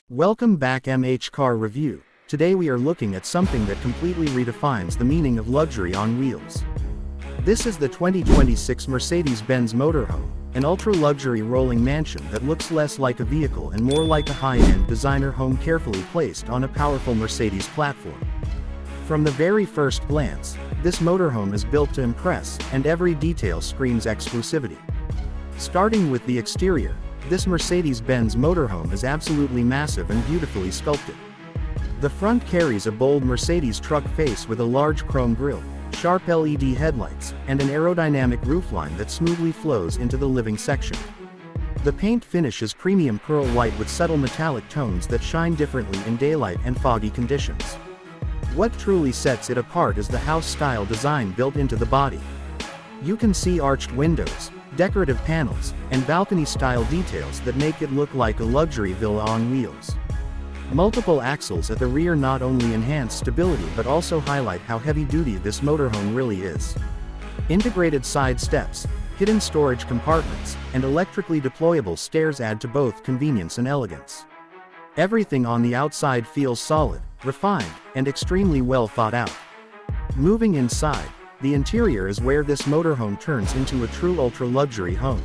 Welcome back MH Car Review. Today we are looking at something that completely redefines the meaning of luxury on wheels. This is the 2026 Mercedes-Benz Motorhome, an ultra-luxury rolling mansion that looks less like a vehicle and more like a high-end designer home carefully placed on a powerful Mercedes platform. From the very first glance, this motorhome is built to impress, and every detail screams exclusivity. Starting with the exterior, this Mercedes-Benz motorhome is absolutely massive and beautifully sculpted. The front carries a bold Mercedes truck face with a large chrome grille, sharp LED headlights, and an aerodynamic roofline that smoothly flows into the living section. The paint finish is premium pearl white with subtle metallic tones that shine differently in daylight and foggy conditions. What truly sets it apart is the house-style design built into the body. You can see arched windows, decorative panels, and balcony-style details that make it look like a luxury villa on wheels. Multiple axles at the rear not only enhance stability but also highlight how heavy-duty this motorhome really is. Integrated side steps, hidden storage compartments, and electrically deployable stairs add to both convenience and elegance. Everything on the outside feels solid, refined, and extremely well thought out. Moving inside, the interior is where this motorhome turns into a true ultra-luxury home.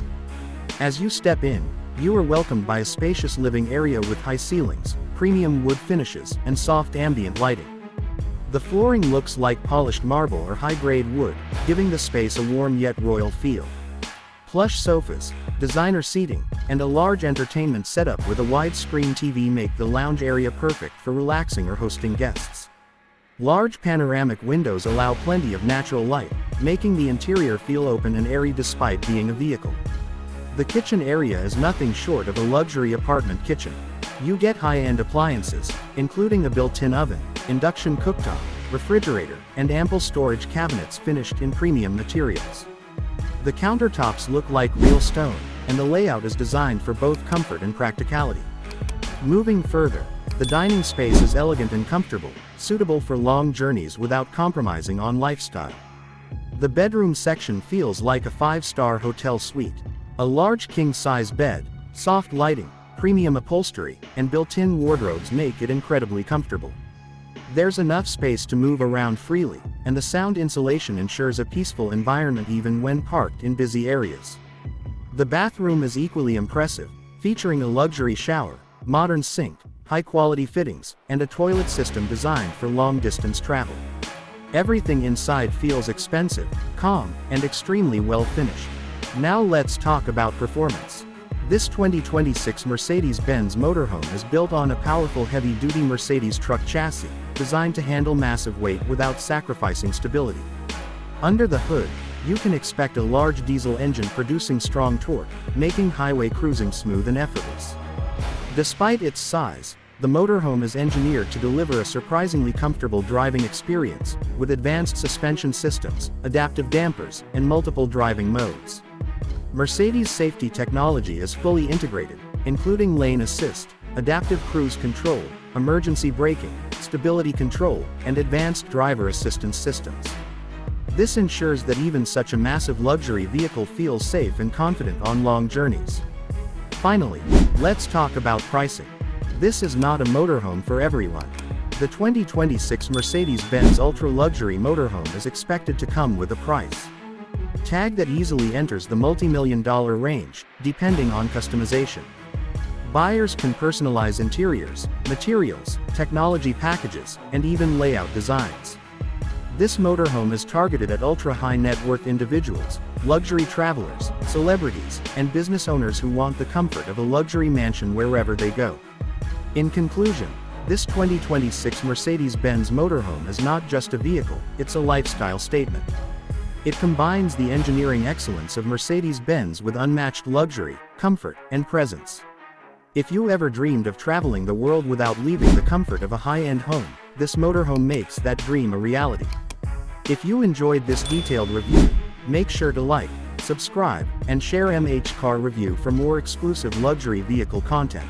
As you step in, you are welcomed by a spacious living area with high ceilings, premium wood finishes, and soft ambient lighting. The flooring looks like polished marble or high-grade wood, giving the space a warm yet royal feel. Plush sofas, designer seating, and a large entertainment setup with a widescreen TV make the lounge area perfect for relaxing or hosting guests. Large panoramic windows allow plenty of natural light, making the interior feel open and airy despite being a vehicle. The kitchen area is nothing short of a luxury apartment kitchen. You get high-end appliances, including a built-in oven, induction cooktop, refrigerator, and ample storage cabinets finished in premium materials. The countertops look like real stone, and the layout is designed for both comfort and practicality. Moving further, the dining space is elegant and comfortable, suitable for long journeys without compromising on lifestyle. The bedroom section feels like a five-star hotel suite. A large king-size bed, soft lighting, premium upholstery, and built-in wardrobes make it incredibly comfortable. There's enough space to move around freely, and the sound insulation ensures a peaceful environment even when parked in busy areas. The bathroom is equally impressive, featuring a luxury shower, modern sink, high-quality fittings, and a toilet system designed for long-distance travel. Everything inside feels expensive, calm, and extremely well-finished. Now let's talk about performance. This 2026 Mercedes-Benz motorhome is built on a powerful heavy-duty Mercedes truck chassis, designed to handle massive weight without sacrificing stability. Under the hood, you can expect a large diesel engine producing strong torque, making highway cruising smooth and effortless. Despite its size, the motorhome is engineered to deliver a surprisingly comfortable driving experience, with advanced suspension systems, adaptive dampers, and multiple driving modes. Mercedes safety technology is fully integrated, including lane assist, adaptive cruise control, emergency braking, stability control, and advanced driver assistance systems. This ensures that even such a massive luxury vehicle feels safe and confident on long journeys. Finally, let's talk about pricing. This is not a motorhome for everyone. The 2026 Mercedes-Benz ultra-luxury motorhome is expected to come with a price tag that easily enters the multi-million-dollar range, depending on customization. Buyers can personalize interiors, materials, technology packages, and even layout designs. This motorhome is targeted at ultra-high net worth individuals, luxury travelers, celebrities, and business owners who want the comfort of a luxury mansion wherever they go. In conclusion, this 2026 Mercedes-Benz motorhome is not just a vehicle, it's a lifestyle statement. It combines the engineering excellence of Mercedes-Benz with unmatched luxury, comfort, and presence. If you ever dreamed of traveling the world without leaving the comfort of a high-end home, this motorhome makes that dream a reality. If you enjoyed this detailed review, make sure to like, subscribe, and share MH Car Review for more exclusive luxury vehicle content.